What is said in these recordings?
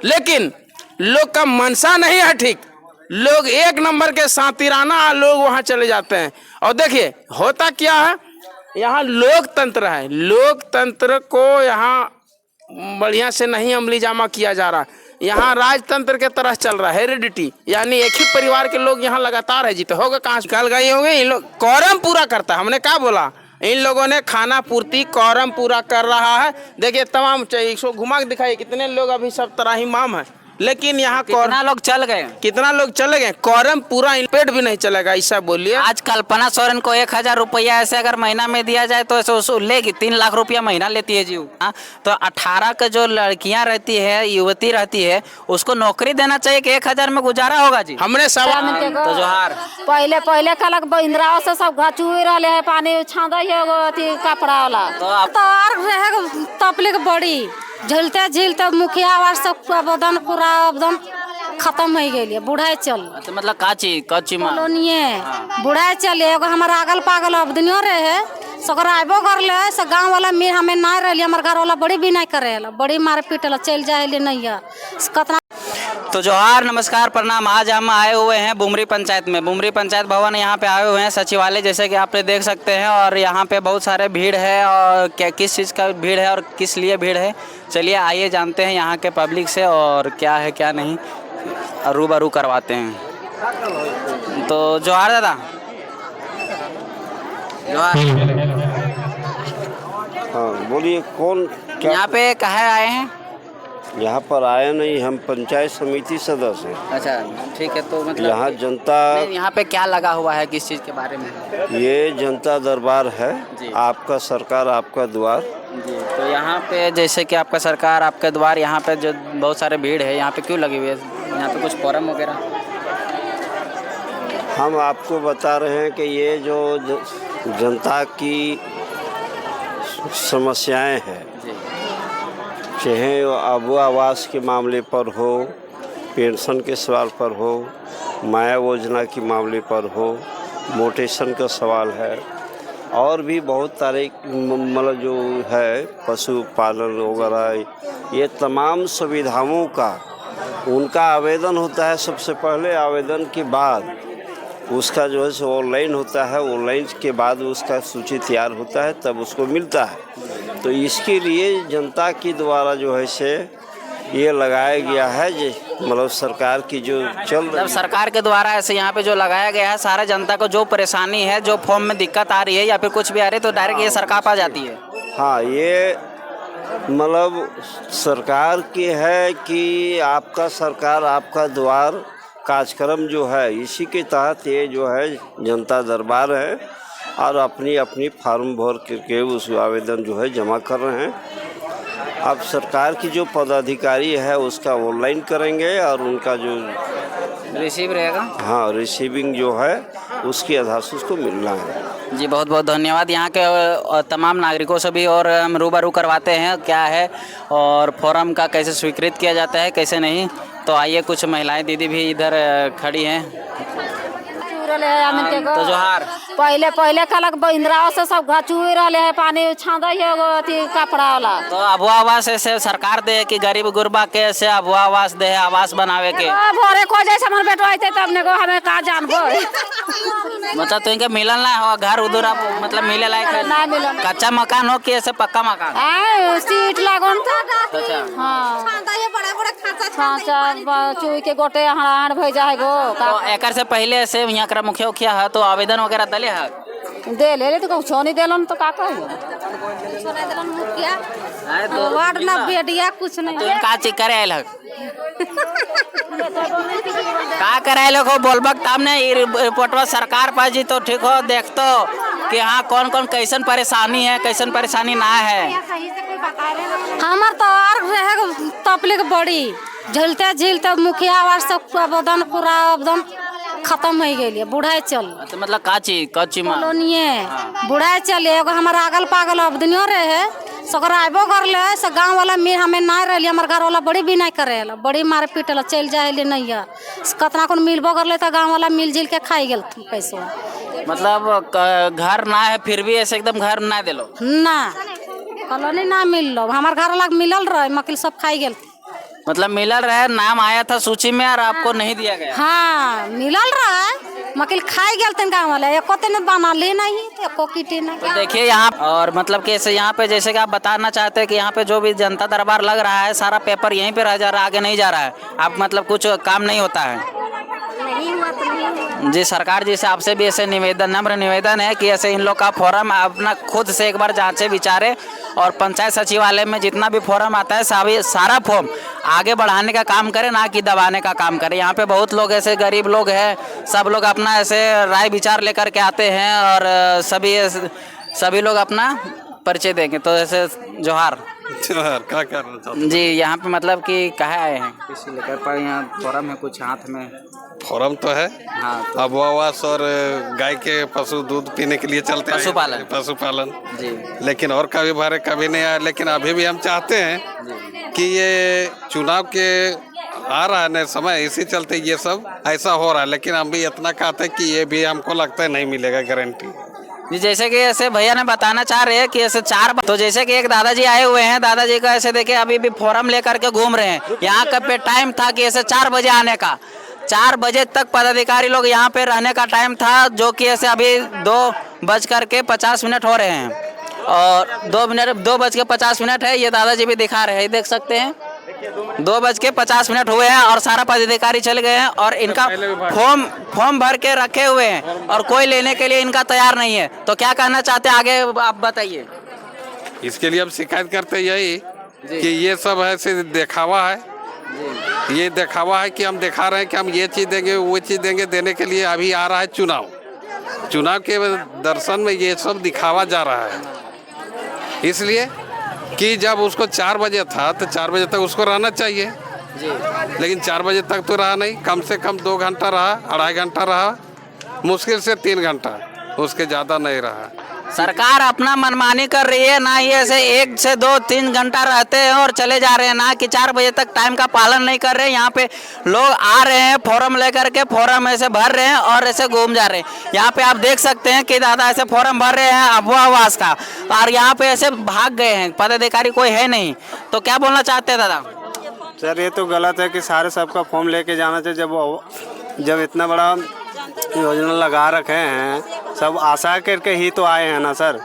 लेकिन लोग का मनसा नहीं है ठीक। लोग एक नंबर के सातिराना लोग वहां चले जाते हैं। और देखिए होता क्या है, यहाँ लोकतंत्र है, लोकतंत्र को यहाँ बढ़िया से नहीं अमली जामा किया जा रहा। यहाँ राजतंत्र के तरह चल रहा है, हेरिडिटी, यानी एक ही परिवार के लोग यहाँ लगातार है जीते। होगा कहाँ से कल गए होंगे, इन लोग कौरम पूरा करता है। हमने क्या बोला, इन लोगों ने खाना पूर्ति कौरम पूरा कर रहा है। देखिए तमाम इसको घुमा के दिखाइए कितने लोग अभी सब तरह इमाम है, लेकिन यहाँ कितना लोग चल गए, कितना लोग चले गए, कौरम पूरा पेट भी नहीं चलेगा, ऐसा बोलिए। आज कल्पना सोरेन को 1000 रुपया ऐसे अगर महीना में दिया जाए तो ऐसे लेगी 3 लाख रुपया महीना लेती है जी। तो 18 का जो लड़कियां रहती है, युवती रहती है, उसको नौकरी देना चाहिए कि 1000 में गुजारा होगा जी। हमने सवाल तो जोहार पहले कलक इंदिरा से सब घचुए रहे है, पानी छाँदा कपड़ा वाला तो तपलिक बड़ी झलते झीलते मुखिया आवाज सब आवेदन पूरा आवेदन खत्म हो गई, बुढ़ाई चल। तो मतलब काची बुढ़ाई चल एगो हमारा अगल पागल आवेदनियों रहे सकर आबो कर ले से गाँव वाला मेर हमें ना रही, हमारे घर वाला बड़ी भी नहीं करे, बड़ी मार पीट चल जाए नहीं है कतना। तो जोहार नमस्कार प्रणाम। आज हम आए हुए हैं बुमरी पंचायत में, बुमरी पंचायत भवन यहाँ पे आए हुए हैं, सचिवालय जैसे कि आपने देख सकते हैं। और यहाँ पे बहुत सारे भीड़ है, और क्या किस चीज़ का भीड़ है और किस लिए भीड़ है, चलिए आइए जानते हैं यहाँ के पब्लिक से, और क्या है क्या नहीं रूबरू करवाते हैं। तो जोहार दादा, जोहार। हाँ बोलिए, कौन क्या यहाँ पे कहाँ आए हैं? यहाँ पर आया नहीं, हम पंचायत समिति सदस्य हैं। अच्छा ठीक है, तो मतलब यहाँ जनता, यहाँ पे क्या लगा हुआ है, किस चीज़ के बारे में? ये जनता दरबार है जी। आपका सरकार आपका द्वार जी। तो यहाँ पे जैसे कि आपका सरकार आपका द्वार, यहाँ पे जो बहुत सारे भीड़ है, यहाँ पे क्यों लगी हुई है? यहाँ पे कुछ फोरम वगैरह? हम आपको बता रहे हैं कि ये जो जनता की समस्याएं हैं, चाहे आबू आवास के मामले पर हो, पेंशन के सवाल पर हो, माया योजना के मामले पर हो, मोटेशन का सवाल है, और भी बहुत सारे मतलब जो है पशुपालन वगैरह, ये तमाम सुविधाओं का उनका आवेदन होता है। सबसे पहले आवेदन के बाद उसका जो है सो ऑनलाइन होता है, ऑनलाइन के बाद उसका सूची तैयार होता है, तब उसको मिलता है। तो इसके लिए जनता के द्वारा जो है से ये लगाया गया है, मतलब सरकार की जो चल रही है, सरकार के द्वारा ऐसे यहाँ पे जो लगाया गया है, सारे जनता को जो परेशानी है, जो फॉर्म में दिक्कत आ रही है या फिर कुछ भी आ रही है, तो डायरेक्ट ये सरकार पर जाती है। हाँ, ये मतलब सरकार की है कि आपका सरकार आपका द्वार कार्यक्रम जो है, इसी के तहत ये जो है जनता दरबार है, और अपनी अपनी फार्म भर करके उस आवेदन जो है जमा कर रहे हैं। अब सरकार की जो पदाधिकारी है उसका ऑनलाइन करेंगे, और उनका जो रिसीव रहेगा, हाँ रिसीविंग जो है उसके आधार से उसको मिलना है। जी बहुत बहुत धन्यवाद। यहाँ के तमाम नागरिकों से भी और हम रूबरू करवाते हैं क्या है और फॉर्म का कैसे स्वीकृत किया जाता है कैसे नहीं। तो आइए, कुछ महिलाएं दीदी भी इधर खड़ी हैं। तो जोहार, पहले कलक इंदिरा से सब घचुए रहे है, पानी छाँदा कपड़ा वाला तो अबुआ आवास ऐसे सरकार दे कि गरीब गुरबा के ऐसे अबुआ आवास दे, आवास बनावे के भोरे को जैसे मन बेटो आते तब ने को हमें का जानबो मतलब तो इनके मिलल ना हो घर उधर, आप मतलब मिले लायक है ना मिलन, कच्चा मकान हो कि ऐसे पक्का मकान? सीट लागन तो अच्छा, हाँ खांचा चुई के गोटे हाड़ भेजा है गो तो एकर से पहले ऐसे यहाँ का मुखिया उखिया है तो आवेदन वगैरह दले है दे ले तो कुछ नहीं देलन तो का कहियो मुखिया तो वार्ड ना बेडिया कुछ नहीं तो का चीज करे आयल का करे आयल हो बोलबक तब ने रिपोर्टवा सरकार पाजी तो ठीक हो देखतो कि हाँ कौन कौन कैसन परेशानी है कैसन परेशानी ना है। हमार तो और रहे तपलिक बड़ी झलते झीलते मुखिया आवाज सब आवेदन पूरा आवेदन खत्म हो गई, बुढ़ाई चल। तो मतलब काची बुढ़ाई चल एगो हमारा अगल पागल आवेदनियों रहे सकर आबो कर ले से गाँव वाला मेर हमें ना रही, हमारे घर वाला बड़ी भी नहीं करे, बड़ी मार पीट चल जाए नहीं है कतना कौन मिलबो कर ले तो गाँव वाला मिल जुल के खाई गल पैसा। मतलब घर ना है फिर भी ऐसे एकदम घर ना दिलो ना कॉलोनी ना मिल लो, हमारे घर वाला मिलल रहे मकिल सब खाई गल। मतलब मिलल रहे, नाम आया था सूची में और आपको नहीं दिया गया। हाँ मिलल रहा है मकिल खाई गल तन गाँव वाले एको दिन बना ले नहीं एको किटी नहीं। तो देखिए यहाँ और मतलब कि ऐसे यहाँ पे जैसे कि आप बताना चाहते हैं कि यहाँ पे जो भी जनता दरबार लग रहा है सारा पेपर यहीं पे रह जा रहा है, आगे नहीं जा रहा है। आप मतलब कुछ काम नहीं होता है। जी सरकार जी से आपसे भी ऐसे निवेदन, नम्र निवेदन है कि ऐसे इन लोग का फॉर्म अपना खुद से एक बार जांचे विचारे और पंचायत सचिवालय में जितना भी फॉर्म आता है सारा फॉर्म आगे बढ़ाने का काम करे, ना कि दबाने का काम करे। यहाँ पे बहुत लोग ऐसे गरीब लोग हैं, सब लोग अपना ऐसे राय विचार लेकर के आते हैं और सभी लोग अपना परिचय देंगे। तो ऐसे जोहार क्या करना चाहते जी। यहाँ पे मतलब कि कहाँ आए हैं, किसी लेकर पर यहाँ फॉर्म है कुछ हाथ में? फॉर्म तो है। हाँ तो अब आवास और गाय के पशु दूध पीने के लिए चलते हैं, पशुपालन जी। लेकिन और कभी भरे कभी नहीं आया। लेकिन अभी भी हम चाहते हैं कि ये चुनाव के आ रहा है न समय, इसी चलते ये सब ऐसा हो रहा है। लेकिन हम भी इतना कहते हैं कि ये भी हमको लगता है नहीं मिलेगा गारंटी। जी जैसे कि ऐसे भैया ने बताना चाह रहे हैं कि ऐसे तो जैसे कि एक दादाजी आए हुए हैं, दादाजी का ऐसे देखिए अभी भी फॉर्म लेकर के घूम रहे हैं। यहाँ का पे टाइम था कि ऐसे 4 बजे आने का, 4 बजे तक पदाधिकारी लोग यहाँ पे रहने का टाइम था, जो कि ऐसे अभी 2:50 हो रहे हैं और 2:50 है। ये दादाजी भी दिखा रहे हैं, देख सकते हैं 2:50 हुए हैं और सारा पदाधिकारी चले गए हैं और इनका फॉर्म भर के रखे हुए हैं और कोई लेने के लिए इनका तैयार नहीं है। तो क्या कहना चाहते हैं आगे आप बताइए। इसके लिए हम शिकायत करते यही कि ये सब ऐसे दिखावा है, ये दिखावा है कि हम दिखा रहे हैं कि हम ये चीज़ देंगे वो चीज़ देंगे। देने के लिए अभी आ रहा है चुनाव के दर्शन में ये सब दिखावा जा रहा है। इसलिए कि जब उसको 4 बजे था तो 4 बजे तक उसको रहना चाहिए जी। लेकिन 4 बजे तक तो रहा नहीं, कम से कम 2 घंटा रहा, 2.5 घंटा रहा, मुश्किल से 3 घंटा, उसके ज़्यादा नहीं रहा। सरकार अपना मनमानी कर रही है, ना ही ऐसे 1 से 2-3 घंटा रहते हैं और चले जा रहे हैं, ना कि 4 बजे तक टाइम का पालन नहीं कर रहे हैं। यहाँ पे लोग आ रहे हैं फॉर्म लेकर के, फॉर्म ऐसे भर रहे हैं और ऐसे घूम जा रहे हैं। यहाँ पे आप देख सकते हैं कि दादा ऐसे फॉर्म भर रहे हैं अबुआ आवास का और यहाँ पे ऐसे भाग गए हैं, पदाधिकारी कोई है नहीं। तो क्या बोलना चाहते हैं दादा? सर ये तो गलत है कि सारे सबका फॉर्म लेके जाना चाहिए। जब इतना बड़ा योजना लगा रखे हैं, सब आशा करके ही तो आए हैं ना सर।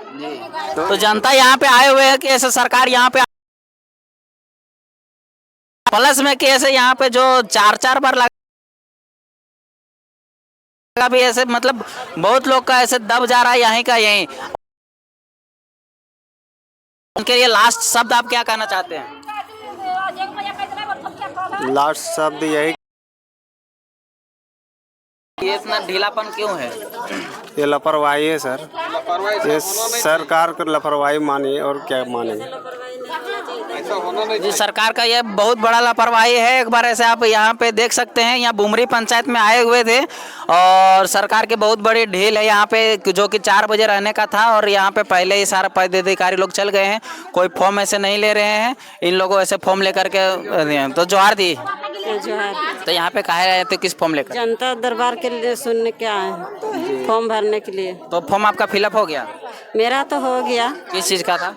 तो जनता यहाँ पे आए हुए हैं कि ऐसे सरकार यहाँ पे प्लस में कि ऐसे यहाँ पे जो 4 बार लगा भी ऐसे मतलब बहुत लोग का ऐसे दब जा रहा है यहीं का यहीं। उनके लिए लास्ट शब्द आप क्या कहना चाहते हैं? लास्ट शब्द यही, ये इतना ढीलापन क्यों है? ये लापरवाही है सर, ये सरकार को लापरवाही मानिए और क्या मानिए। जी सरकार का ये बहुत बड़ा लापरवाही है। एक बार ऐसे आप यहाँ पे देख सकते हैं, यहाँ बुमरी पंचायत में आए हुए थे और सरकार की बहुत बड़ी ढील है यहाँ पे, जो कि 4 बजे रहने का था और यहाँ पे पहले ही सारे पदाधिकारी लोग चल गए हैं। कोई फॉर्म ऐसे नहीं ले रहे हैं, इन लोगों ऐसे फॉर्म लेकर के। तो जोहार दी। तो यहाँ पे कहे रहे थे किस फॉर्म लेकर? जनता दरबार के लिए सुनने के आए हैं, फॉर्म भरने के लिए। तो फॉर्म आपका फिलअप हो गया? मेरा तो हो गया। किस चीज़ का था?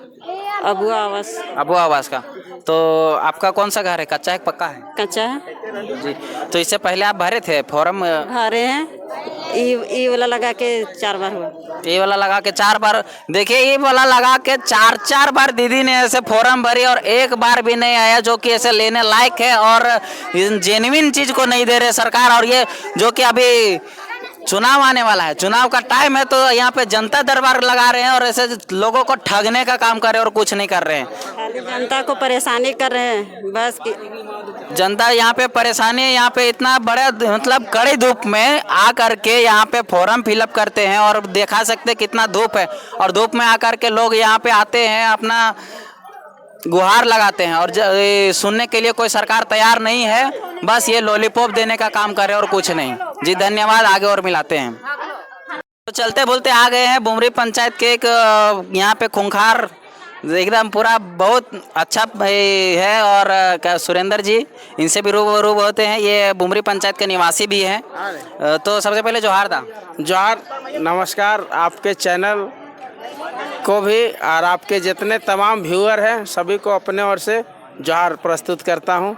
अबुआ आवास। अबुआ आवास का। तो आपका कौन सा घर है, कच्चा है पक्का है? कच्चा है जी। तो इससे पहले आप भरे थे फॉर्म? भरे हैं, ई वाला लगा के 4 बार हुआ। ये वाला लगा के 4 बार। देखिए ये वाला लगा के 4 बार दीदी ने ऐसे फॉर्म भरी और एक बार भी नहीं आया जो कि ऐसे लेने लायक है और जेन्युइन चीज को नहीं दे रहे सरकार। और ये जो कि अभी चुनाव आने वाला है, चुनाव का टाइम है, तो यहाँ पे जनता दरबार लगा रहे हैं और ऐसे लोगों को ठगने का काम कर रहे हैं और कुछ नहीं कर रहे हैं। खाली जनता को परेशानी कर रहे हैं बस की। जनता यहाँ पे परेशानी है, यहाँ पे इतना बड़ा मतलब कड़ी धूप में आ करके यहाँ पे फॉर्म फिलअप करते हैं और दिखा सकते हैं कितना धूप है। और धूप में आकर के लोग यहाँ पे आते हैं, अपना गुहार लगाते हैं और सुनने के लिए कोई सरकार तैयार नहीं है। बस ये लॉलीपॉप देने का काम करे और कुछ नहीं। जी धन्यवाद, आगे और मिलाते हैं। तो चलते बोलते आ गए हैं बुमरी पंचायत के एक यहाँ पे खूंखार एकदम पूरा बहुत अच्छा है और सुरेंद्र जी, इनसे भी रूबरू होते हैं। ये बुमरी पंचायत के निवासी भी हैं। तो सबसे पहले जोहार दा। जोहार, नमस्कार आपके चैनल को भी और आपके जितने तमाम व्यूअर हैं सभी को अपने ओर से जोहार प्रस्तुत करता हूं।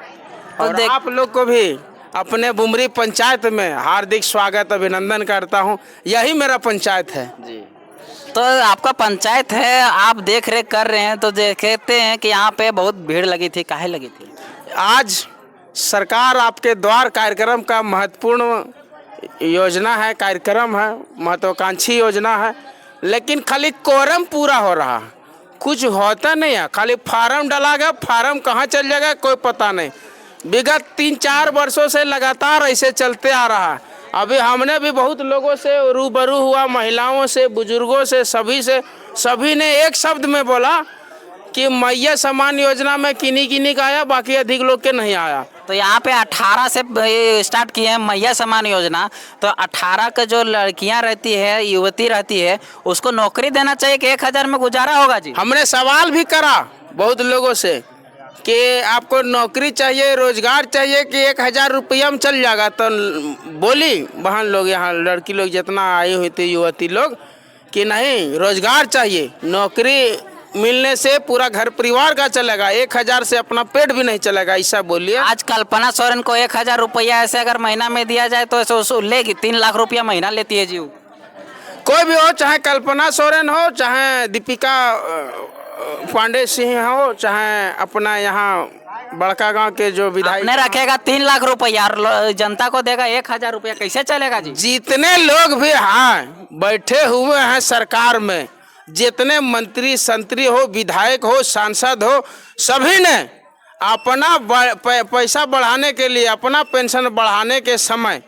और आप लोग को भी अपने बुमरी पंचायत में हार्दिक स्वागत अभिनंदन करता हूँ। यही मेरा पंचायत है जी। तो आपका पंचायत है, आप देख रेख कर रहे हैं, तो देखते हैं कि यहाँ पे बहुत भीड़ लगी थी, काहे लगी थी? आज सरकार आपके द्वार कार्यक्रम का महत्वपूर्ण योजना है, कार्यक्रम है, महत्वाकांक्षी योजना है, लेकिन खाली कोरम पूरा हो रहा, कुछ होता नहीं है। खाली फार्म डाला गया, फार्म कहाँ चल जाएगा कोई पता नहीं। विगत 3-4 वर्षों से लगातार ऐसे चलते आ रहा है। अभी हमने भी बहुत लोगों से रूबरू हुआ, महिलाओं से, बुजुर्गों से, सभी ने एक शब्द में बोला कि मैया सम्मान योजना में किन्हीं का आया, बाकी अधिक लोग के नहीं आया। तो यहाँ पे 18 से स्टार्ट किए हैं मैया सम्मान योजना। तो 18 का जो लड़कियाँ रहती है, युवती रहती है, उसको नौकरी देना चाहिए कि 1000 में गुजारा होगा जी? हमने सवाल भी करा बहुत लोगों से कि आपको नौकरी चाहिए, रोजगार चाहिए कि 1000 रुपया में चल जाएगा। तो बोली बहन लोग, यहाँ लड़की लोग जितना आई हुई थी, युवती लोग, कि नहीं, रोजगार चाहिए, नौकरी मिलने से पूरा घर परिवार का चलेगा, 1000 से अपना पेट भी नहीं चलेगा, ऐसा बोलिए। आज कल्पना सोरेन को 1000 रुपया ऐसे अगर महीना में दिया जाए तो ऐसे लेगी, 3 लाख रुपया महीना लेती है जी। कोई भी हो, चाहे कल्पना सोरेन हो, चाहे दीपिका पांडे सिंह हो, चाहे अपना यहाँ बड़का गांव के जो विधायक ने रखेगा 3 लाख रुपया और जनता को देगा 1000 रुपया, कैसे चलेगा जी? जितने लोग भी हैं बैठे हुए हैं सरकार में, जितने मंत्री संतरी हो, विधायक हो, सांसद हो, सभी ने अपना पैसा बढ़ाने के लिए, अपना पेंशन बढ़ाने के समय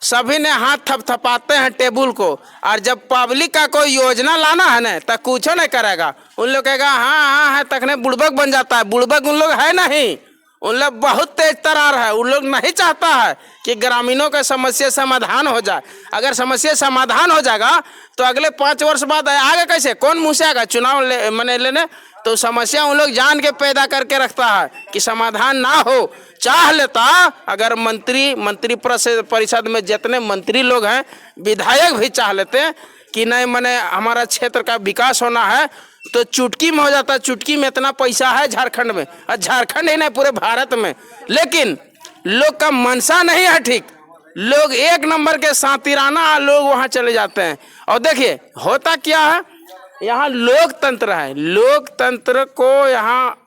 सभी ने हाथ थपथपाते हैं टेबुल को। और जब पब्लिक का कोई योजना लाना है ना, तो कुछ नहीं करेगा। उन लोग कहेगा हाँ है, तक ने बुड़बक बन जाता है। बुड़बक उन लोग है नहीं, उन लोग बहुत तेज तरार है। उन लोग नहीं चाहता है कि ग्रामीणों का समस्या समाधान हो जाए। अगर समस्या समाधान हो जाएगा तो अगले 5 वर्ष बाद आगे कैसे, कौन मुँह से आएगा चुनाव लेने? तो समस्या उन लोग जान के पैदा करके रखता है कि समाधान ना हो। चाह लेता अगर मंत्री परिषद में जितने मंत्री लोग हैं, विधायक भी चाह लेते हैं कि नहीं, मैंने हमारा क्षेत्र का विकास होना है, तो चुटकी में हो जाता। चुटकी में इतना पैसा है झारखंड में, और झारखंड ही नहीं पूरे भारत में। लेकिन लोग का मनसा नहीं है ठीक। लोग एक नंबर के सातिराना लोग वहाँ चले जाते हैं। और देखिए होता क्या है, यहाँ लोकतंत्र है, लोकतंत्र को यहाँ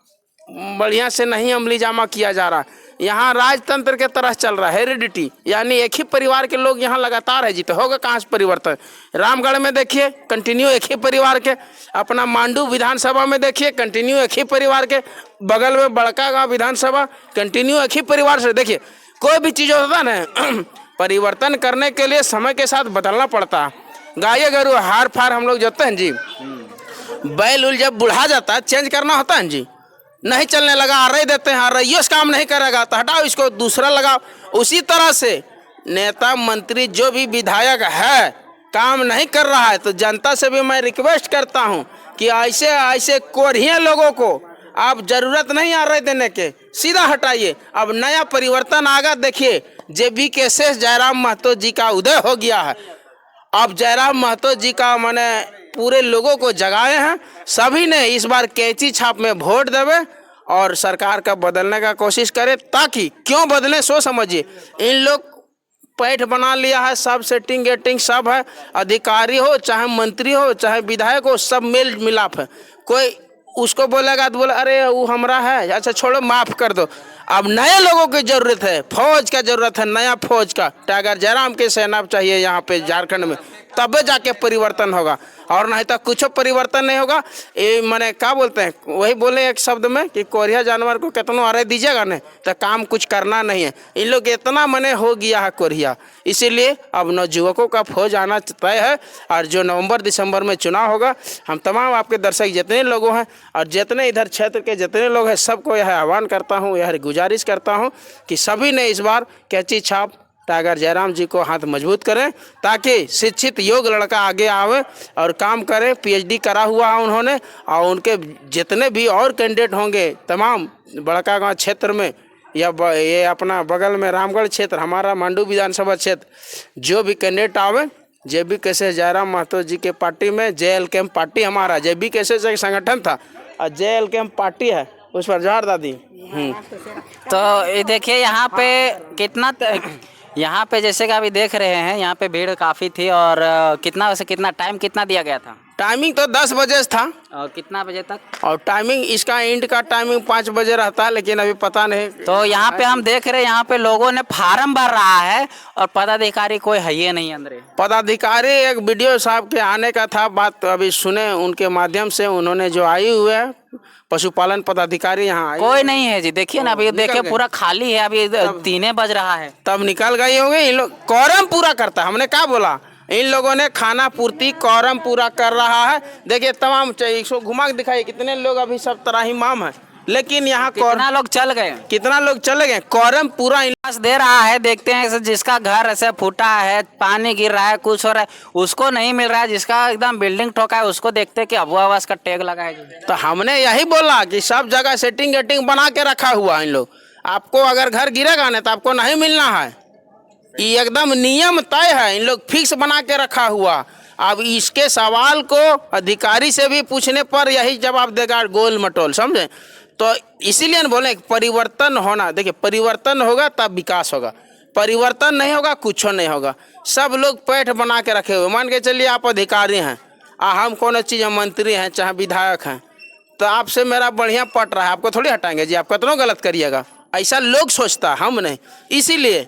बढ़िया से नहीं अमली जामा किया जा रहा। यहाँ राजतंत्र के तरह चल रहा है, हेरिडिटी, यानी एक ही परिवार के लोग यहाँ लगातार है। जीते होगा कहाँ से परिवर्तन? रामगढ़ में देखिए कंटिन्यू एक ही परिवार के, अपना मांडू विधानसभा में देखिए कंटिन्यू एक ही परिवार के, बगल में बड़का गाँव विधानसभा कंटिन्यू एक ही परिवार से। देखिए कोई भी चीज़ होता है ना, परिवर्तन करने के लिए समय के साथ बदलना पड़ता है। गाय गरु हार फार हम लोग जोते हैं जी, बैल उल जब बुढ़ा जाता है चेंज करना होता है जी। नहीं चलने लगा, अर्रई देते हैं, अर्रइयों से काम नहीं करेगा तो हटाओ इसको, दूसरा लगाओ। उसी तरह से नेता मंत्री जो भी विधायक है काम नहीं कर रहा है, तो जनता से भी मैं रिक्वेस्ट करता हूं कि ऐसे कोरिया लोगों को आप जरूरत नहीं अर्रई देने के, सीधा हटाइए। अब नया परिवर्तन आगा। देखिए JBKS जयराम महतो जी का उदय हो गया है। अब जयराम महतो जी का मैंने पूरे लोगों को जगाए हैं। सभी ने इस बार कैंची छाप में वोट देवे और सरकार का बदलने का कोशिश करे, ताकि क्यों बदले सो समझिए। इन लोग पैठ बना लिया है, सब सेटिंग गेटिंग सब है, अधिकारी हो चाहे मंत्री हो चाहे विधायक हो, सब मेल मिलाप है। कोई उसको बोलेगा तो बोले अरे वो हमारा है, अच्छा छोड़ो माफ कर दो। अब नए लोगों की जरूरत है, फौज का जरूरत है, नया फौज का। टाइगर जयराम की सेना चाहिए यहाँ पे झारखंड में, तबे जाके परिवर्तन होगा, और नहीं तो कुछ परिवर्तन नहीं होगा। ये मैंने क्या बोलते हैं, वही बोले एक शब्द में कि कोरिया जानवर को कितना अरे दीजिएगा नहीं तो काम कुछ करना नहीं है। इन लोग इतना मने हो गया है कोरिया, इसीलिए अब नवयुवकों का फौज आना तय है। और जो नवंबर दिसंबर में चुनाव होगा, हम तमाम आपके दर्शक जितने लोगों हैं और जितने इधर क्षेत्र के जितने लोग हैं, सबको यह आह्वान करता हूँ, यह गुजारिश करता हूँ कि सभी ने इस बार कैंची छाप टाइगर जयराम जी को हाथ मजबूत करें, ताकि शिक्षित योग्य लड़का आगे आवे और काम करे। PhD करा हुआ है उन्होंने, और उनके जितने भी और कैंडिडेट होंगे तमाम बड़का गांव क्षेत्र में या ये अपना बगल में रामगढ़ क्षेत्र, हमारा मांडू विधानसभा क्षेत्र, जो भी कैंडिडेट आवे, JBKS जयराम महतो जी के पार्टी में JLKM पार्टी, हमारा JBKS एक संगठन था और JLKM पार्टी है, उस पर जोहार दादी। तो ये देखिए यहाँ पे कितना यहाँ पे जैसे कि अभी देख रहे हैं यहाँ पे भीड़ काफ़ी थी और कितना वैसे कितना टाइम कितना दिया गया था टाइमिंग तो 10 बजे था और कितना बजे तक? और टाइमिंग इसका एंड का टाइमिंग 5 बजे रहता है, लेकिन अभी पता नहीं। तो यहाँ पे हम देख रहे हैं यहाँ पे लोगों ने फार्म भर रहा है और पदाधिकारी कोई है ही नहीं अंदर। पदाधिकारी एक वीडियो साहब के आने का था, बात अभी सुने उनके माध्यम से, उन्होंने जो आई हुए है पशुपालन पदाधिकारी यहाँ कोई नहीं है जी। देखिए ना अभी देखिए पूरा खाली है, अभी 3 बज रहा है। तब निकल गई होंगे। इन लोग कॉरम पूरा करता है, हमने क्या बोला, इन लोगों ने खाना पूर्ति कॉरम पूरा कर रहा है। देखिए तमाम इसको घुमा के दिखाइए कितने लोग अभी सब तराहीमाम है, लेकिन यहाँ कितना लोग चल गए, कितना लोग चले गए। कॉरम पूरा पास दे रहा है। देखते हैं जिसका घर ऐसे फूटा है, पानी गिर रहा है, कुछ हो रहा है, उसको नहीं मिल रहा है। जिसका एकदम बिल्डिंग ठोका है उसको देखते कि अबू आवास का टैग लगा है। तो हमने यही बोला कि सब जगह सेटिंग वेटिंग बना के रखा हुआ है इन लोग। आपको अगर घर गिरेगा ना तो आपको नहीं मिलना है, ये एकदम नियम तय है, इन लोग फिक्स बना के रखा हुआ। अब इसके सवाल को अधिकारी से भी पूछने पर यही जवाब देगा गोल मटोल, समझे। तो इसीलिए बोले परिवर्तन होना, देखिए परिवर्तन होगा तब विकास होगा, परिवर्तन नहीं होगा कुछ नहीं होगा। सब लोग पैठ बना के रखे हुए, मान के चलिए आप अधिकारी हैं, हम कौन चीज़ मंत्री हैं चाहे विधायक हैं, तो आपसे मेरा बढ़िया पट रहा है, आपको थोड़ी हटाएंगे जी, आप कितना गलत करिएगा, ऐसा लोग सोचता, हम नहीं। इसीलिए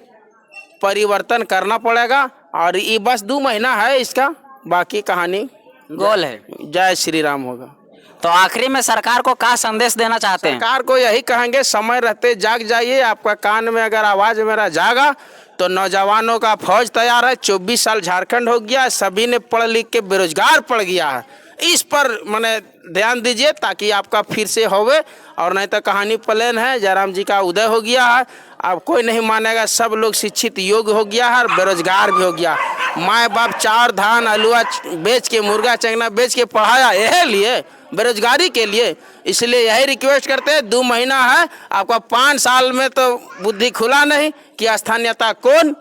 परिवर्तन करना पड़ेगा और ये बस 2 महीना है इसका, बाकी कहानी गोल है। जय श्री राम होगा। तो आखिरी में सरकार को क्या संदेश देना चाहते हैं? सरकार को यही कहेंगे समय रहते जाग जाइए। आपका कान में अगर आवाज़ मेरा जागा तो नौजवानों का फौज तैयार है। 24 साल झारखंड हो गया, सभी ने पढ़ लिख के बेरोजगार पड़ गया है, इस पर मैंने ध्यान दीजिए ताकि आपका फिर से होवे, और नहीं तो कहानी प्लेन है। जयराम जी का उदय हो गया है, अब कोई नहीं मानेगा, सब लोग शिक्षित योग्य हो गया है और बेरोजगार भी हो गया। माँ बाप चार धान अलुआ बेच के, मुर्गा चंगना बेच के पढ़ाया, यही लिए बेरोजगारी के लिए। इसलिए यही रिक्वेस्ट करते हैं, 2 महीना है आपका, 5 साल में तो बुद्धि खुला नहीं कि स्थानीयता कौन,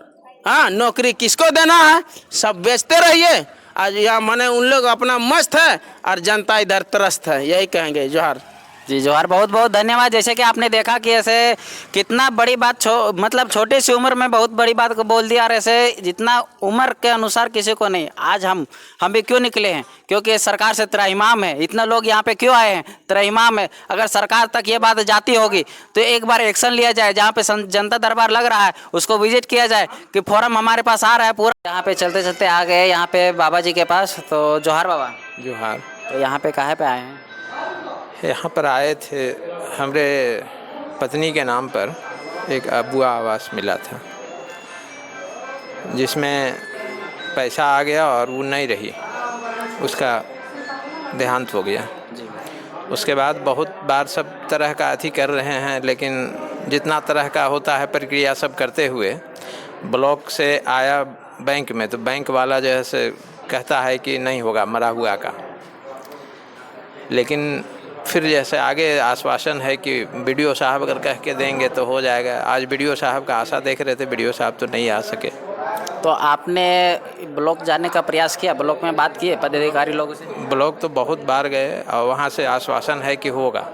हाँ नौकरी किसको देना है, सब बेचते रहिए। आज यहाँ माने उन लोग अपना मस्त है और जनता इधर त्रस्त है, यही कहेंगे। जोहार जी जोहार, बहुत बहुत धन्यवाद। जैसे कि आपने देखा कि ऐसे कितना बड़ी बात मतलब छोटी सी उम्र में बहुत बड़ी बात को बोल दिया, और ऐसे जितना उम्र के अनुसार किसी को नहीं। आज हम भी क्यों निकले हैं, क्योंकि सरकार से त्राहिमाम है। इतना लोग यहाँ पे क्यों आए हैं, त्राहिमाम है। अगर सरकार तक ये बात जाती होगी तो एक बार एक्शन लिया जाए, जहाँ पे जनता दरबार लग रहा है उसको विजिट किया जाए कि फॉर्म हमारे पास आ रहा है पूरा। यहाँ पे चलते चलते आ गए यहाँ पे बाबा जी के पास। तो जोहार बाबा। जोहार। तो यहाँ पे काहे पे आए हैं? यहाँ पर आए थे, हमरे पत्नी के नाम पर एक अबुआ आवास मिला था, जिसमें पैसा आ गया और वो नहीं रही, उसका देहांत हो गया। उसके बाद बहुत बार सब तरह का अथी कर रहे हैं, लेकिन जितना तरह का होता है प्रक्रिया सब करते हुए ब्लॉक से आया बैंक में, तो बैंक वाला जैसे कहता है कि नहीं होगा मरा हुआ का। लेकिन फिर जैसे आगे आश्वासन है कि बीडीओ साहब अगर कह के देंगे तो हो जाएगा। आज बीडीओ साहब का आशा देख रहे थे, बीडीओ साहब तो नहीं आ सके। तो आपने ब्लॉक जाने का प्रयास किया, ब्लॉक में बात किए पदाधिकारी लोगों से? ब्लॉक तो बहुत बार गए और वहाँ से आश्वासन है कि होगा,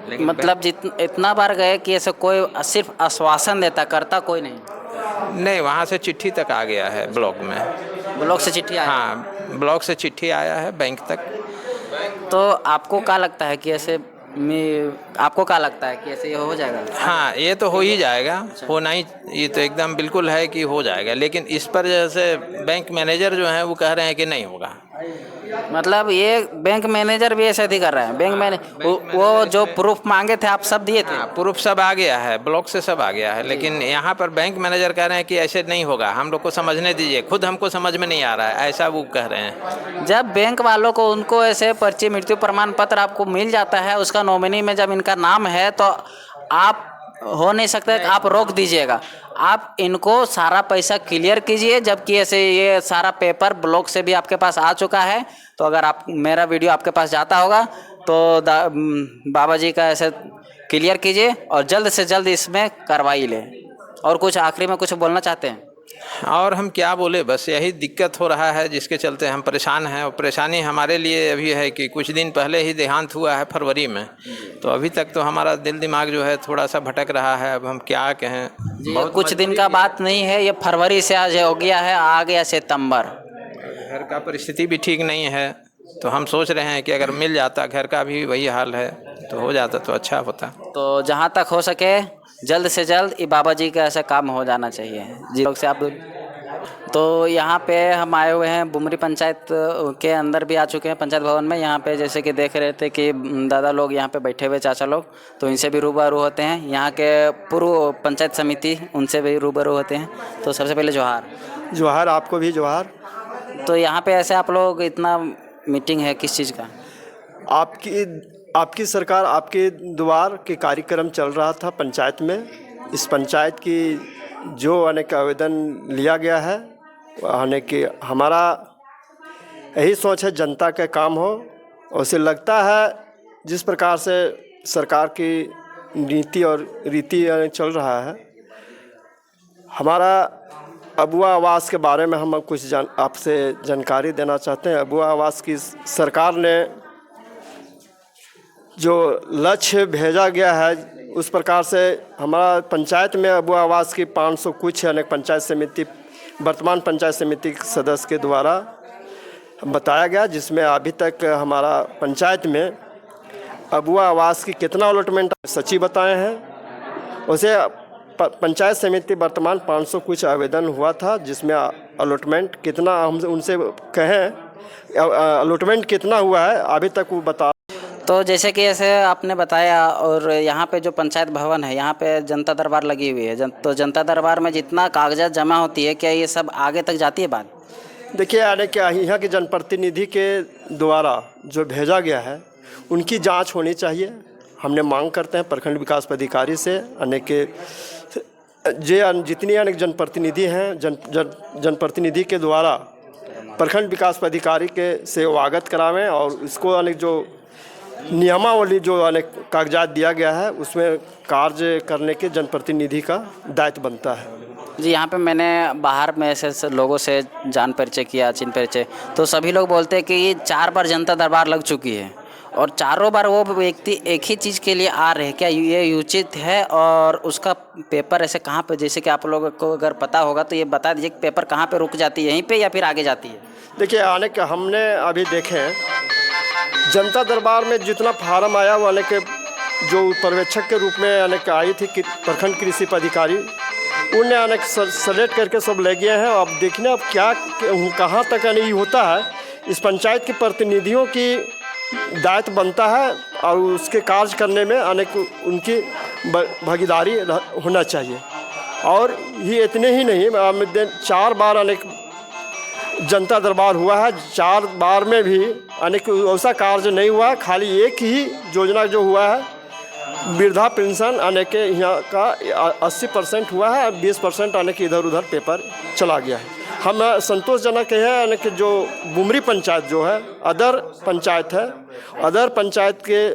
लेकिन मतलब इतना बार गए कि ऐसे कोई सिर्फ आश्वासन देता, करता कोई नहीं? वहाँ से चिट्ठी तक आ गया है ब्लॉक में। ब्लॉक से चिट्ठी आया? हाँ, ब्लॉक से चिट्ठी आया है बैंक तक। तो आपको क्या लगता है कि ऐसे आपको क्या लगता है कि ऐसे ये हो जाएगा? हाँ, ये तो हो ही जाएगा। होना ही, ये तो एकदम बिल्कुल है कि हो जाएगा। लेकिन इस पर जैसे बैंक मैनेजर जो हैं वो कह रहे हैं कि नहीं होगा। मतलब ये बैंक मैनेजर भी ऐसे ही कर रहे हैं? बैंक मैनेजर वो जो प्रूफ मांगे थे आप सब दिए थे? प्रूफ सब आ गया है, ब्लॉक से सब आ गया है, लेकिन यहाँ पर बैंक मैनेजर कह रहे हैं कि ऐसे नहीं होगा, हम लोग को समझने दीजिए, खुद हमको समझ में नहीं आ रहा है, ऐसा वो कह रहे हैं। जब बैंक वालों को उनको ऐसे पर्ची मृत्यु प्रमाण पत्र आपको मिल जाता है, उसका नॉमिनी में जब इनका नाम है, तो आप हो नहीं सकता कि आप रोक दीजिएगा। आप इनको सारा पैसा क्लियर कीजिए, जबकि ऐसे ये सारा पेपर ब्लॉक से भी आपके पास आ चुका है। तो अगर आप मेरा वीडियो आपके पास जाता होगा तो बाबा जी का ऐसे क्लियर कीजिए और जल्द से जल्द इसमें कार्रवाई लें। और कुछ आखिरी में कुछ बोलना चाहते हैं? और हम क्या बोले, बस यही दिक्कत हो रहा है जिसके चलते हम परेशान हैं। और परेशानी हमारे लिए अभी है कि कुछ दिन पहले ही देहांत हुआ है फरवरी में, तो अभी तक तो हमारा दिल दिमाग जो है थोड़ा सा भटक रहा है। अब हम क्या कहें, बहुत कुछ दिन का बात नहीं है, ये फरवरी से आज हो गया है, आ गया सितंबर। घर का परिस्थिति भी ठीक नहीं है, तो हम सोच रहे हैं कि अगर मिल जाता, घर का भी वही हाल है, तो हो जाता तो अच्छा होता। तो जहाँ तक हो सके जल्द से जल्द ये बाबा जी का ऐसा काम हो जाना चाहिए जी। लोग से आप तो यहाँ पे हम आए हुए हैं बुमरी पंचायत के अंदर भी आ चुके हैं पंचायत भवन में। यहाँ पे जैसे कि देख रहे थे कि दादा लोग यहाँ पे बैठे हुए, चाचा लोग, तो इनसे भी रूबरू होते हैं। यहाँ के पूर्व पंचायत समिति, उनसे भी रूबरू होते हैं। तो सबसे पहले जोहार। जोहार, आपको भी जोहार। तो यहाँ पे ऐसे आप लोग इतना मीटिंग है किस चीज़ का? आपकी सरकार आपके द्वार के कार्यक्रम चल रहा था पंचायत में। इस पंचायत की जो अनेक आवेदन लिया गया है, अनेक हमारा यही सोच है जनता का काम हो। उसे लगता है जिस प्रकार से सरकार की नीति और रीति चल रहा है, हमारा अबुआ आवास के बारे में हम कुछ आपसे जानकारी देना चाहते हैं। अबुआ आवास की सरकार ने जो लक्ष्य भेजा गया है, उस प्रकार से हमारा पंचायत में अबुआ आवास की 500 कुछ अनेक पंचायत समिति, वर्तमान पंचायत समिति सदस्य के द्वारा बताया गया, जिसमें अभी तक हमारा पंचायत में अबुआ आवास की कितना अलॉटमेंट सचिव बताए हैं। उसे पंचायत समिति वर्तमान 500 कुछ आवेदन हुआ था, जिसमें अलॉटमेंट कितना, हम उनसे कहें अलॉटमेंट कितना हुआ है अभी तक वो बता। तो जैसे कि ऐसे आपने बताया, और यहाँ पे जो पंचायत भवन है, यहाँ पे जनता दरबार लगी हुई है, तो जनता दरबार में जितना कागजात जमा होती है, क्या ये सब आगे तक जाती है बात? देखिए, यानी क्या यहाँ के जनप्रतिनिधि के द्वारा जो भेजा गया है उनकी जांच होनी चाहिए। हमने मांग करते हैं प्रखंड विकास पदाधिकारी से, अनेक जितनी अनेक जनप्रतिनिधि हैं, जनप्रतिनिधि के द्वारा प्रखंड विकास पदाधिकारी के से अवगत करावें, और इसको अनेक जो नियमावली जो अनेक कागजात दिया गया है उसमें कार्य करने के जनप्रतिनिधि का दायित्व बनता है जी। यहाँ पे मैंने बाहर में ऐसे लोगों से जान परिचय किया, चिन्ह परिचय, तो सभी लोग बोलते हैं कि ये 4 बार जनता दरबार लग चुकी है और चारों बार वो व्यक्ति एक ही चीज़ के लिए आ रहे हैं। क्या ये उचित है? और उसका पेपर ऐसे कहाँ पे, जैसे कि आप लोगों को अगर पता होगा तो ये बता दीजिए, पेपर कहाँ पे रुक जाती है, यहीं पे या फिर आगे जाती है? देखिए, अनेक हमने अभी देखे जनता दरबार में जितना फार्म आया वो अनेक जो पर्यवेक्षक के रूप में अनेक आई थी प्रखंड कृषि पदाधिकारी, उन्हें अनेक सेलेक्ट करके सब ले गए हैं। अब देखना अब क्या कहाँ तक नहीं होता है। इस पंचायत के प्रतिनिधियों की दायित्व बनता है और उसके कार्य करने में अनेक उनकी भागीदारी होना चाहिए। और ये इतने ही नहीं, 4 बार अनेक जनता दरबार हुआ है, 4 बार में भी अनेक ऐसा कार्य नहीं हुआ। खाली एक ही योजना जो हुआ है, वृद्धा पेंशन अनेक यहाँ का 80% हुआ है, 20% अनेक इधर उधर पेपर चला गया है। हम संतोषजनक है अनेक जो बुमरी पंचायत जो है अदर पंचायत है, अदर पंचायत के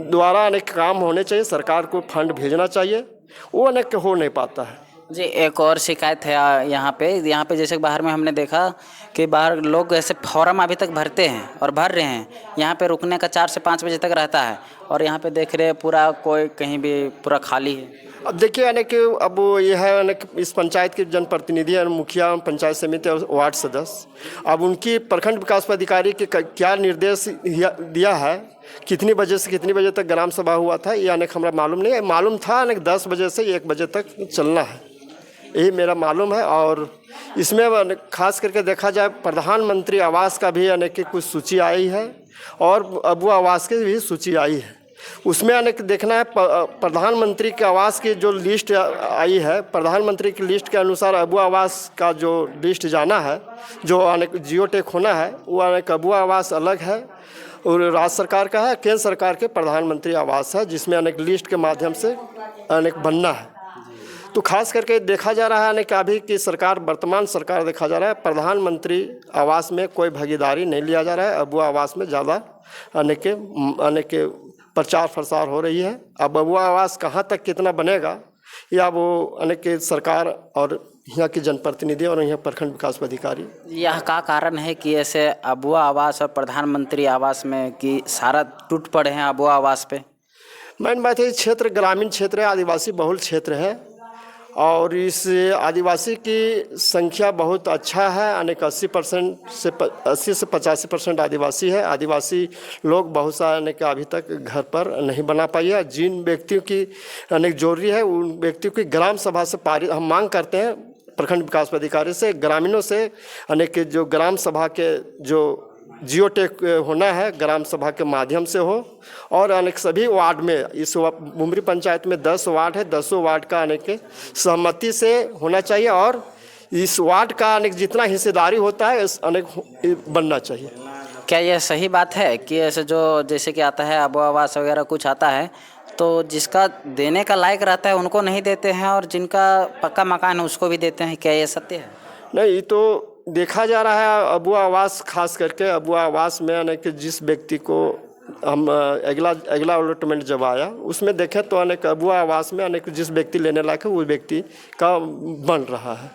द्वारा अनेक काम होने चाहिए, सरकार को फंड भेजना चाहिए, वो अनेक हो नहीं पाता है जी। एक और शिकायत है यहाँ पे जैसे बाहर में हमने देखा कि बाहर लोग ऐसे फॉर्म अभी तक भरते हैं और भर रहे हैं। यहाँ पे रुकने का 4 से 5 बजे तक रहता है, और यहाँ पे देख रहे हैं पूरा कोई कहीं भी पूरा खाली है। अब देखिए, अनेक अब यह है अनेक इस पंचायत के जनप्रतिनिधि, मुखिया, पंचायत समिति और वार्ड सदस्य, अब उनकी प्रखंड विकास पदाधिकारी के क्या निर्देश दिया है, कितनी बजे से कितनी बजे तक ग्राम सभा हुआ था, ये अनेक हमारा मालूम नहीं है। मालूम था अनेक 10 बजे से 1 बजे तक चलना है, यही मेरा मालूम है। और इसमें खास करके देखा जाए प्रधानमंत्री आवास का भी अनेक की कुछ सूची आई है और अबुआ आवास की भी सूची आई है। उसमें अनेक देखना है प्रधानमंत्री के आवास की जो लिस्ट आई है, प्रधानमंत्री की लिस्ट के अनुसार अबुआ आवास का जो लिस्ट जाना है, जो अनेक जियोटेक होना है, वो अनेक अबुआ आवास अलग है और राज्य सरकार का है, केंद्र सरकार के प्रधानमंत्री आवास है, जिसमें अनेक लिस्ट के माध्यम से अनेक बनना है। तो खास करके देखा जा रहा है कि अभी की सरकार, वर्तमान सरकार देखा जा रहा है प्रधानमंत्री आवास में कोई भागीदारी नहीं लिया जा रहा है। अबुआ आवास में ज़्यादा अनेक प्रचार प्रसार हो रही है। अब अबुआ आवास कहाँ तक कितना बनेगा या वो अनेक के सरकार और यहाँ के जनप्रतिनिधि और यहाँ प्रखंड विकास पदाधिकारी। यह का कारण है कि ऐसे अबुआ आवास और प्रधानमंत्री आवास में कि सारा टूट पड़े हैं अबुआ आवास पे? मेन बात है क्षेत्र ग्रामीण क्षेत्र है, आदिवासी बहुल क्षेत्र है और इस आदिवासी की संख्या बहुत अच्छा है। अनेक 80% से 85% आदिवासी है। आदिवासी लोग बहुत सारे अनेक अभी तक घर पर नहीं बना पाई है। जिन व्यक्तियों की अनेक जरूरी है उन व्यक्तियों की ग्राम सभा से पारित हम मांग करते हैं प्रखंड विकास पदाधिकारी से, ग्रामीणों से अनेक जो ग्राम सभा के जो जियोटेक होना है ग्राम सभा के माध्यम से हो और अनेक सभी वार्ड में इस बुमरी पंचायत में 10 वार्ड है, 10 वार्ड का अनेक सहमति से होना चाहिए और इस वार्ड का अनेक जितना हिस्सेदारी होता है अनेक बनना चाहिए। क्या यह सही बात है कि ऐसे जो जैसे कि आता है अबुआ आवास वगैरह कुछ आता है तो जिसका देने का लायक रहता है उनको नहीं देते हैं और जिनका पक्का मकान है उसको भी देते हैं, क्या ये सत्य है? नहीं, ये तो देखा जा रहा है अबुआ आवास, खास करके अबुआ आवास में अनेक जिस व्यक्ति को हम अगला अलॉटमेंट जब आया उसमें देखें तो अनेक अबुआ आवास में अनेक जिस व्यक्ति लेने लायक है वो व्यक्ति का बन रहा है।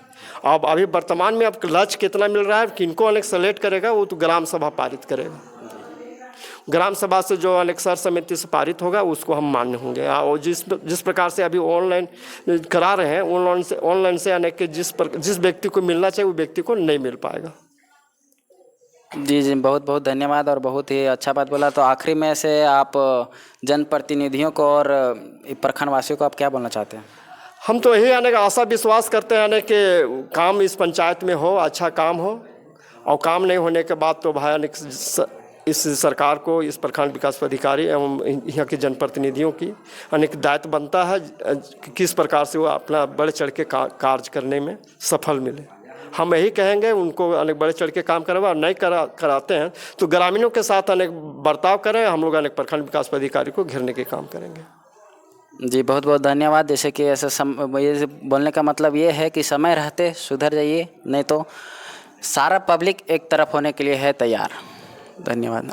अब अभी वर्तमान में अब लक्ष्य कितना मिल रहा है, किनको अनेक सेलेक्ट करेगा वो तो ग्राम सभा पारित करेगा। ग्राम सभा से जो अनेक सर समिति से पारित होगा उसको हम मान्य होंगे। और जिस प्रकार से अभी ऑनलाइन करा रहे हैं ऑनलाइन से अनेक जिस व्यक्ति को मिलना चाहिए वो व्यक्ति को नहीं मिल पाएगा। जी जी, बहुत बहुत धन्यवाद और बहुत ही अच्छा बात बोला। तो आखिरी में से आप जनप्रतिनिधियों को और प्रखंड वासियों को आप क्या बोलना चाहते हैं? हम तो यही अनेक आशा विश्वास करते हैं अनेक कि काम इस पंचायत में हो, अच्छा काम हो और काम नहीं होने के बाद तो भाई अनेक इस सरकार को, इस प्रखंड विकास पदाधिकारी एवं यहाँ के जनप्रतिनिधियों की अनेक दायित्व बनता है किस प्रकार से वो अपना बढ़ चढ़ के कार्य करने में सफल मिले। हम यही कहेंगे उनको अनेक बढ़ चढ़ के काम करवा, नहीं कराते हैं तो ग्रामीणों के साथ अनेक बर्ताव करें। हम लोग अनेक प्रखंड विकास पदाधिकारी को घेरने के काम करेंगे। जी बहुत बहुत धन्यवाद। जैसे कि ऐसे ये बोलने का मतलब ये है कि समय रहते सुधर जाइए, नहीं तो सारा पब्लिक एक तरफ होने के लिए है तैयार। धन्यवाद।